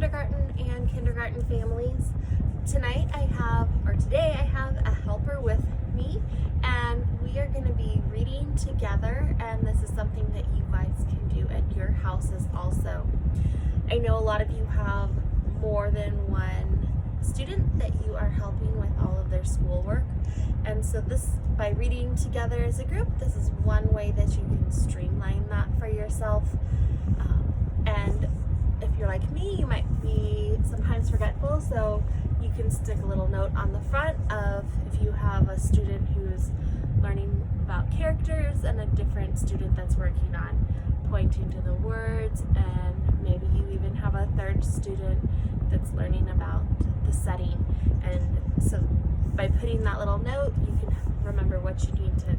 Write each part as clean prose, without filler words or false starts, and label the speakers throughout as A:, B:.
A: kindergarten and kindergarten families. Today I have a helper with me, and we are going to be reading together, and this is something that you guys can do at your houses also. I know a lot of you have more than one student that you are helping with all of their schoolwork, and so by reading together as a group, this is one way that you can streamline that for yourself. And if you're like me, you might be sometimes forgetful, so you can stick a little note on the front of if you have a student who's learning about characters and a different student that's working on pointing to the words, and maybe you even have a third student that's learning about the setting. And so by putting that little note, you can remember what you need to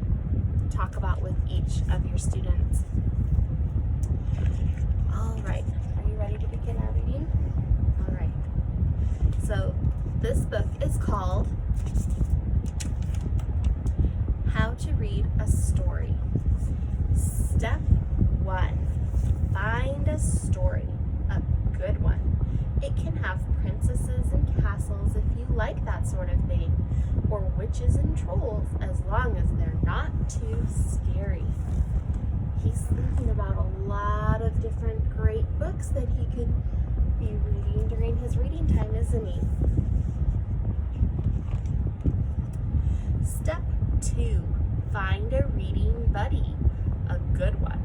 A: talk about with each of your students. All right, are you ready to begin our reading? All right, so this book is called How to Read a Story. Step 1, find a story, a good one. It can have princesses and castles if you like that sort of thing, or witches and trolls, as long as they're not too scary. He's thinking about a lot of different great books that he could be reading during his reading time, isn't he? Step 2, find a reading buddy, a good one.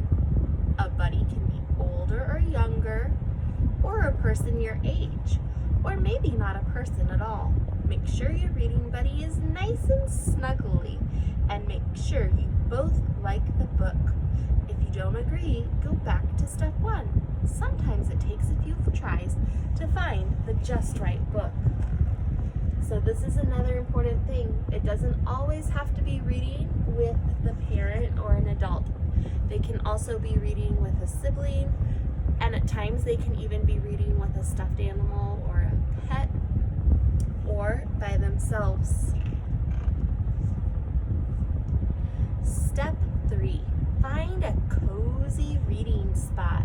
A: A buddy can be older or younger, or a person your age, or maybe not a person at all. Make sure your reading buddy is nice and snuggly, and make sure you both like the book. If you don't agree, go back to step 1. Sometimes it takes a few tries to find the just right book. So this is another important thing. It doesn't always have to be reading with the parent or an adult. They can also be reading with a sibling, and at times they can even be reading with a stuffed animal or a pet, or by themselves. Step 3, find a cozy reading spot.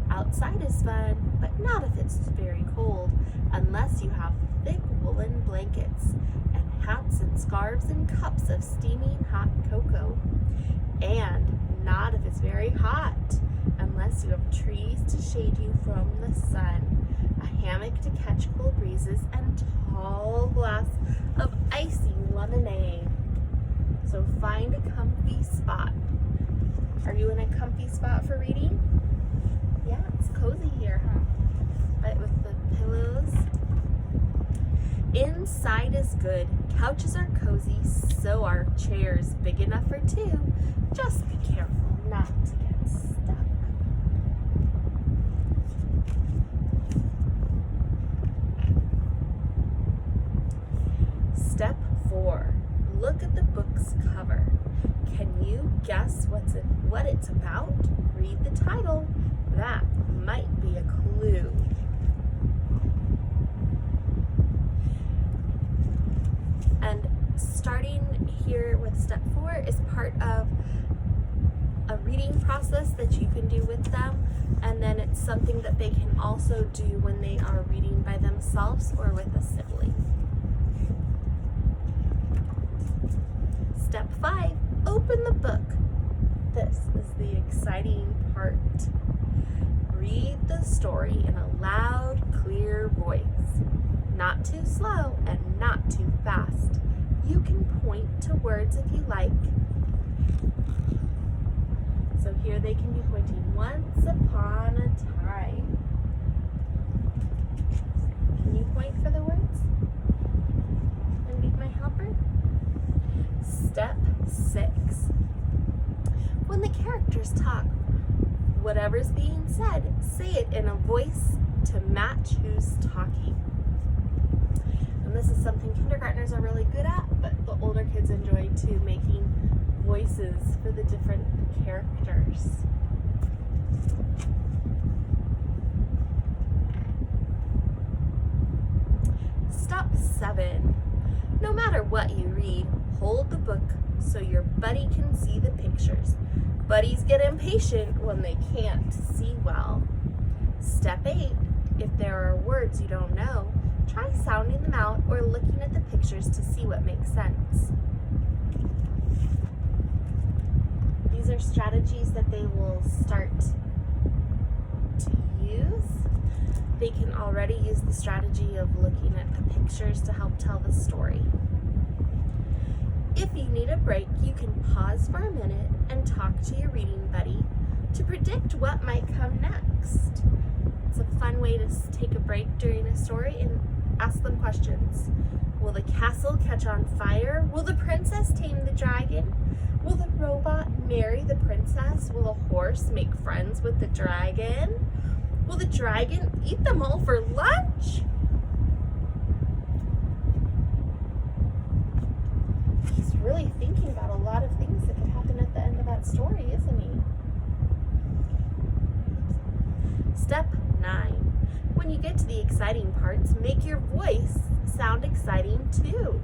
A: Outside is fun, but not if it's very cold, unless you have thick woolen blankets and hats and scarves and cups of steaming hot cocoa. And not if it's very hot, unless you have trees to shade you from the sun, a hammock to catch cool breezes, and a tall glass of icy lemonade. So find a comfy spot. Are you in a comfy spot for reading? Yeah, it's cozy here, huh? Right, with the pillows. Inside is good. Couches are cozy, so are chairs big enough for two. Just be careful not to get stuck. Step 4, look at the book's cover. Can you guess what it's about? Read the title. That might be a clue. And starting here with step 4 is part of a reading process that you can do with them, and then it's something that they can also do when they are reading by themselves or with a sibling. Step 5, open the book. This is the exciting part. Read the story in a loud, clear voice. Not too slow and not too fast. You can point to words if you like. So here they can be pointing once upon a time. Can you point for the words and be my helper? Step 6. When the characters talk, whatever's being said, say it in a voice to match who's talking. And this is something kindergartners are really good at, but the older kids enjoy too, making voices for the different characters. Step 7. No matter what you read, hold the book so your buddy can see the pictures. Buddies get impatient when they can't see well. Step 8. If there are words you don't know, try sounding them out or looking at the pictures to see what makes sense. These are strategies that they will start to use. They can already use the strategy of looking at the pictures to help tell the story. If you need a break, you can pause for a minute and talk to your reading buddy to predict what might come next. It's a fun way to take a break during a story and ask them questions. Will the castle catch on fire? Will the princess tame the dragon? Will the robot marry the princess? Will the horse make friends with the dragon? Will the dragon eat them all for lunch? He's really thinking about a lot of things that could happen at the end of that story, isn't he? Step 9. When you get to the exciting parts, make your voice sound exciting too.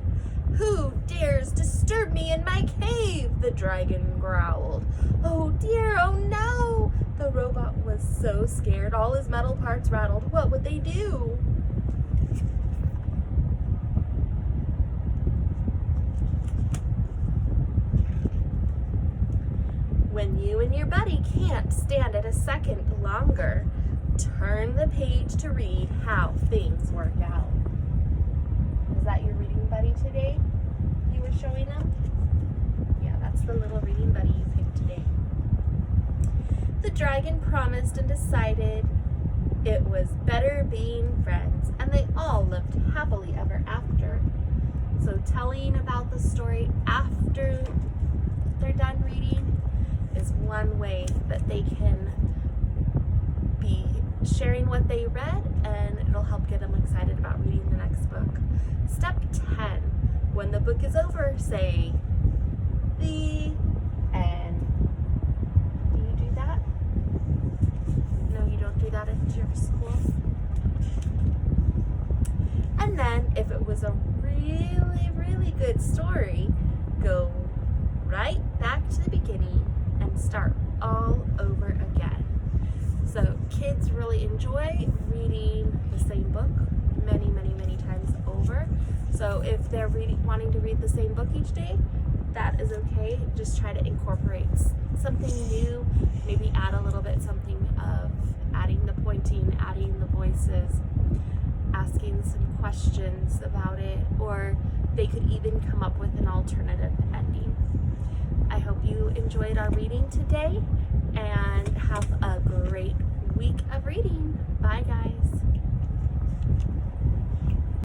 A: Who dares disturb me in my cave? The dragon growled. Oh dear, oh no! The robot was so scared, all his metal parts rattled. What would they do? When you and your buddy can't stand it a second longer, turn the page to read how things work out. Was that your reading buddy today you were showing them? Yeah, that's the little reading buddy you picked today. The dragon promised and decided it was better being friends, and they all lived happily ever after. So telling about the story after they're done reading is one way that they can be sharing what they read, and it'll help get them excited about reading the next book. Step 10. When the book is over, say, the end. Do you do that? No, you don't do that at your school? And then, if it was a really, really good story, go right back to the beginning and start all over again. So kids really enjoy reading the same book many, many, many times over. So if they're wanting to read the same book each day, that is okay. Just try to incorporate something new, maybe add a little bit something of adding the pointing, adding the voices, asking some questions about it, or they could even come up with an alternative ending. I hope you enjoyed our reading today and have a great week of reading. Bye, guys.